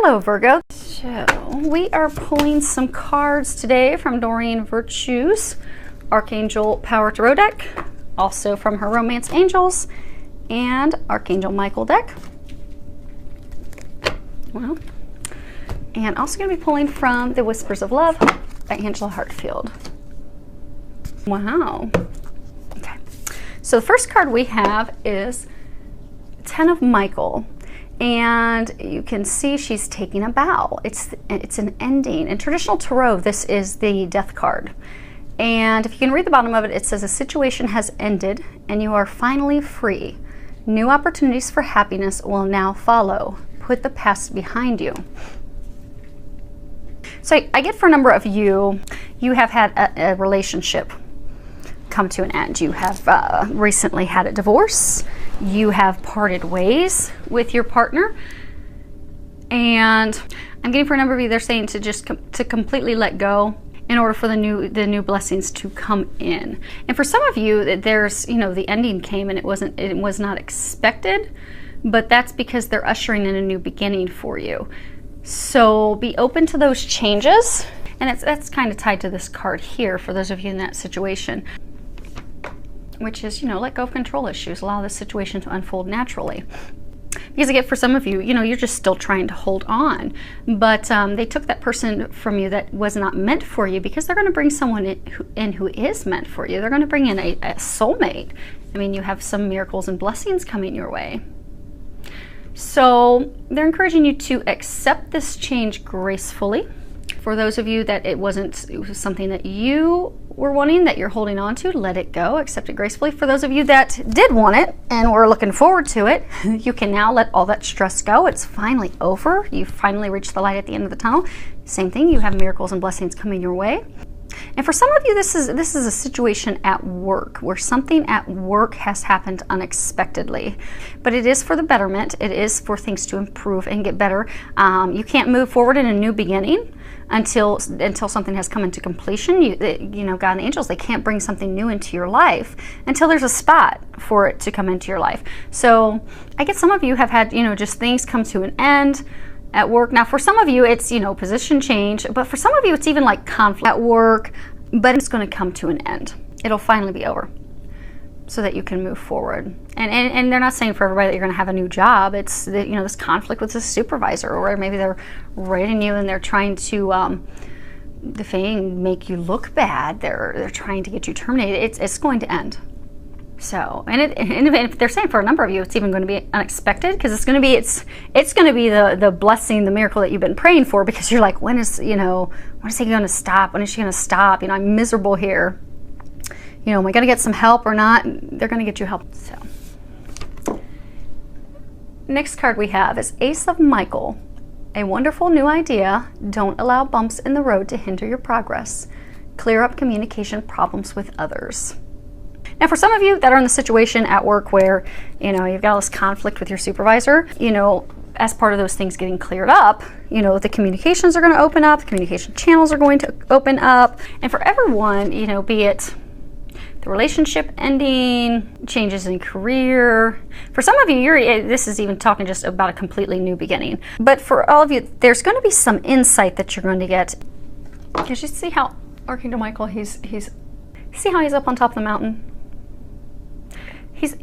Hello, Virgo. So we are pulling some cards today from Doreen Virtue's Archangel Power Tarot deck, also from her Romance Angels and Archangel Michael deck. Well, and also going to be pulling from the Whispers of Love by Angela Hartfield. Wow. Okay. So the first card we have is Ten of Michael. And you can see she's taking a bow. It's an ending. In traditional tarot, this is the death card. And if you can read the bottom of it, it says a situation has ended and you are finally free. New opportunities for happiness will now follow. Put the past behind you. So I get for a number of you, you have had a relationship come to an end. You have recently had a divorce. You have parted ways with your partner. And I'm getting for a number of you, they're saying to just to completely let go in order for the new blessings to come in. And for some of you, there's, the ending came and it was not expected, but that's because they're ushering in a new beginning for you. So be open to those changes. And that's kind of tied to this card here for those of you in that situation, which is, let go of control issues, allow the situation to unfold naturally. Because again, for some of you, you're just still trying to hold on, but they took that person from you that was not meant for you, because they're going to bring someone in who is meant for you. They're going to bring in a soulmate. I mean, you have some miracles and blessings coming your way. So they're encouraging you to accept this change gracefully. For those of you that it was something that you were wanting, that you're holding on to, let it go, accept it gracefully. For those of you that did want it and were looking forward to it, you can now let all that stress go. It's finally over. You finally reached the light at the end of the tunnel. Same thing, you have miracles and blessings coming your way. And for some of you, this is a situation at work where something at work has happened unexpectedly, but it is for the betterment. It is for things to improve and get better. You can't move forward in a new beginning until something has come into completion. God and the angels, they can't bring something new into your life until there's a spot for it to come into your life. So I guess some of you have had, just things come to an end at work. Now, for some of you, it's, position change, but for some of you, it's even like conflict at work, but it's going to come to an end. It'll finally be over so that you can move forward. And they're not saying for everybody that you're going to have a new job. It's that, this conflict with the supervisor, or maybe they're rating you and they're trying to make you look bad. They're trying to get you terminated. It's going to end. So, and if they're saying for a number of you, it's even going to be unexpected, because it's going to be the blessing, the miracle that you've been praying for, because you're like, when is he going to stop? When is she going to stop? I'm miserable here. Am I going to get some help or not? They're going to get you help. So, next card we have is Ace of Michael. A wonderful new idea. Don't allow bumps in the road to hinder your progress. Clear up communication problems with others. Now, for some of you that are in the situation at work where, you've got all this conflict with your supervisor, as part of those things getting cleared up, the communications are going to open up, the communication channels are going to open up. And for everyone, be it the relationship ending, changes in career. For some of you, this is even talking just about a completely new beginning. But for all of you, there's going to be some insight that you're going to get. Because you see how Archangel Michael, see how he's up on top of the mountain? He's,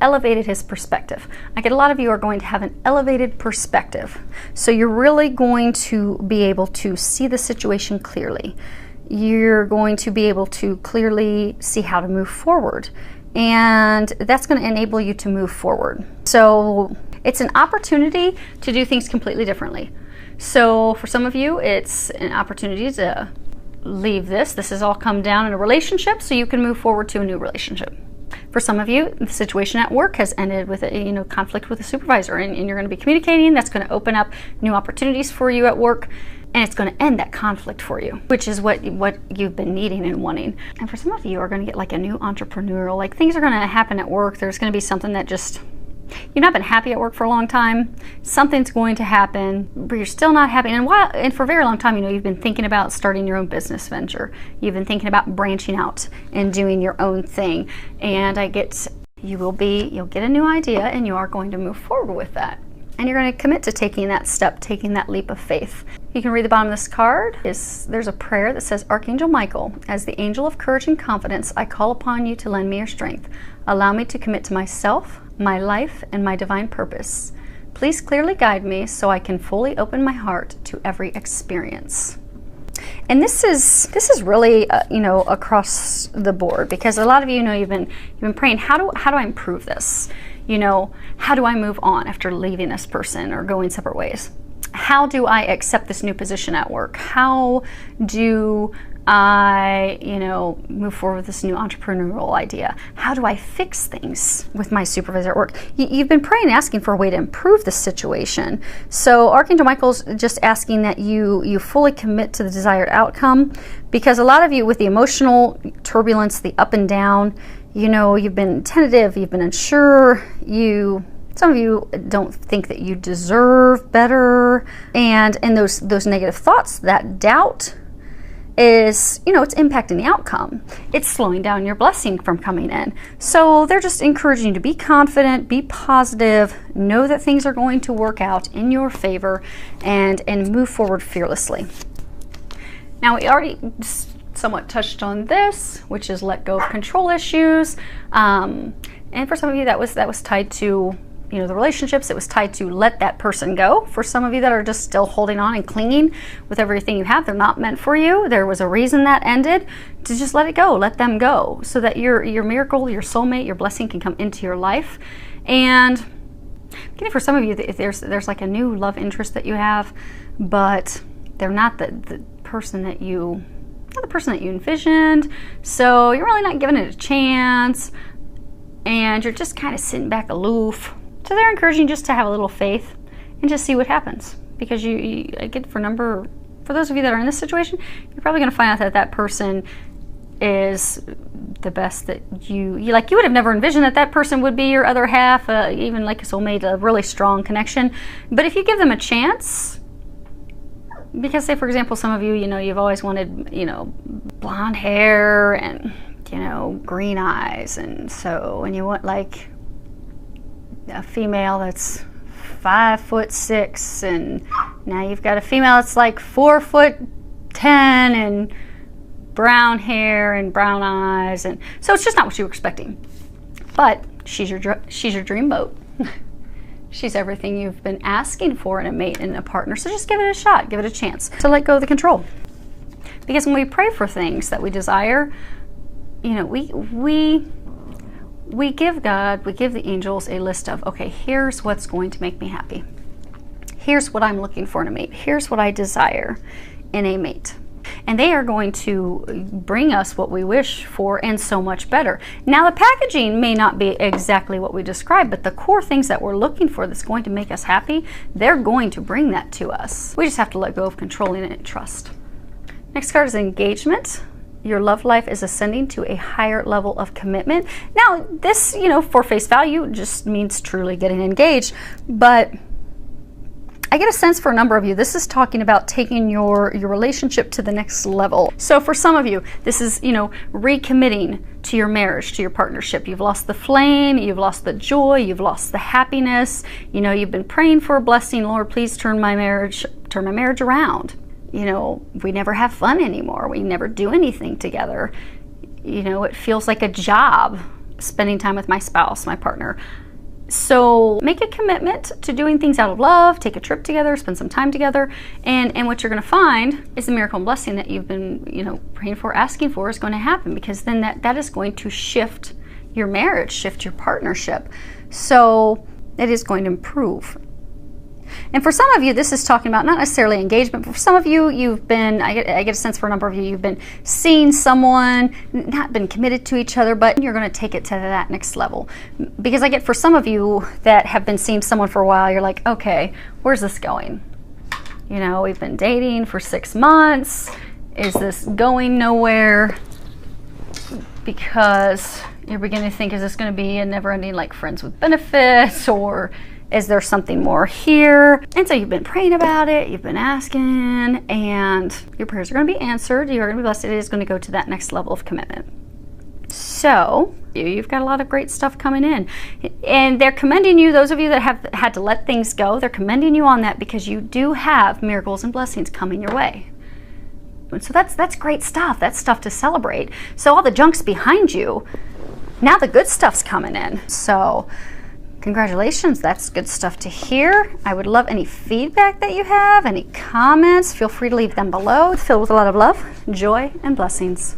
elevated his perspective. I get a lot of you are going to have an elevated perspective. So you're really going to be able to see the situation clearly. You're going to be able to clearly see how to move forward. And that's going to enable you to move forward. So it's an opportunity to do things completely differently. So for some of you, it's an opportunity to leave this. This has all come down in a relationship, so you can move forward to a new relationship. For some of you, the situation at work has ended with a conflict with a supervisor, and you're going to be communicating. That's going to open up new opportunities for you at work, and it's going to end that conflict for you, which is what you've been needing and wanting. And for some of you are going to get like a new entrepreneurial, like things are going to happen at work. There's going to be something that just, you've not been happy at work for a long time. Something's going to happen, but you're still not happy. And for a very long time, you've been thinking about starting your own business venture. You've been thinking about branching out and doing your own thing. And you'll get a new idea, and you are going to move forward with that. And you're going to commit to taking that step, taking that leap of faith. You can read the bottom of this card. There's a prayer that says, Archangel Michael, as the angel of courage and confidence, I call upon you to lend me your strength. Allow me to commit to myself, my life, and my divine purpose. Please clearly guide me so I can fully open my heart to every experience. And this is really across the board, because a lot of you know you've been praying, how do I improve this? How do I move on after leaving this person or going separate ways? How do I accept this new position at work? How do I, move forward with this new entrepreneurial idea? How do I fix things with my supervisor at work? You've been praying, asking for a way to improve the situation. So Archangel Michael's just asking that you fully commit to the desired outcome, because a lot of you, with the emotional turbulence, the up and down, you've been tentative, you've been unsure, some of you don't think that you deserve better, and those negative thoughts, that doubt is, it's impacting the outcome. It's slowing down your blessing from coming in. So they're just encouraging you to be confident, be positive, know that things are going to work out in your favor, and move forward fearlessly. Now, we already somewhat touched on this, which is let go of control issues. And for some of you, that was tied to the relationships. It was tied to let that person go. For some of you that are just still holding on and clinging with everything you have, they're not meant for you. There was a reason that ended. To just let it go, let them go, so that your miracle, your soulmate, your blessing can come into your life. And for some of you, there's like a new love interest that you have, but they're not the person that you envisioned. So you're really not giving it a chance, and you're just kind of sitting back aloof. So they're encouraging just to have a little faith and just see what happens. Because for those of you that are in this situation, you're probably going to find out that person is the best that you would have never envisioned that person would be your other half, even like a soulmate, a really strong connection. But if you give them a chance, because say for example, some of you, you've always wanted, blonde hair and, green eyes, and you want like a female that's 5'6", and now you've got a female that's like 4'10" and brown hair and brown eyes, and so it's just not what you were expecting. But she's your dream boat. She's everything you've been asking for in a mate and a partner. So just give it a shot, give it a chance to let go of the control. Because when we pray for things that we desire, we give God, we give the angels a list of, okay, here's what's going to make me happy. Here's what I'm looking for in a mate. Here's what I desire in a mate. And they are going to bring us what we wish for and so much better. Now, the packaging may not be exactly what we described, but the core things that we're looking for that's going to make us happy, they're going to bring that to us. We just have to let go of controlling it and trust. Next card is engagement. Your love life is ascending to a higher level of commitment. Now, this, for face value, just means truly getting engaged. But I get a sense for a number of you, this is talking about taking your relationship to the next level. So for some of you, this is, recommitting to your marriage, to your partnership. You've lost the flame, you've lost the joy, you've lost the happiness. You've been praying for a blessing. Lord, please turn my marriage around. We never have fun anymore. We never do anything together. It feels like a job spending time with my spouse, my partner. So make a commitment to doing things out of love, take a trip together, spend some time together, and what you're going to find is the miracle and blessing that you've been, praying for, asking for is going to happen, because then that is going to shift your marriage, shift your partnership. So it is going to improve. And for some of you, this is talking about not necessarily engagement, but for some of you, I get a sense for a number of you, you've been seeing someone, not been committed to each other, but you're going to take it to that next level. Because I get for some of you that have been seeing someone for a while, you're like, okay, where's this going? We've been dating for 6 months. Is this going nowhere? Because you're beginning to think, is this going to be a never-ending like friends with benefits, or is there something more here? And so you've been praying about it, you've been asking, and your prayers are going to be answered. You are going to be blessed. It is going to go to that next level of commitment. So you've got a lot of great stuff coming in, and they're commending you. Those of you that have had to let things go, they're commending you on that, because you do have miracles and blessings coming your way. And so that's great stuff. That's stuff to celebrate. So all the junk's behind you. Now the good stuff's coming in. So congratulations, that's good stuff to hear. I would love any feedback that you have, any comments. Feel free to leave them below. It's filled with a lot of love, joy, and blessings.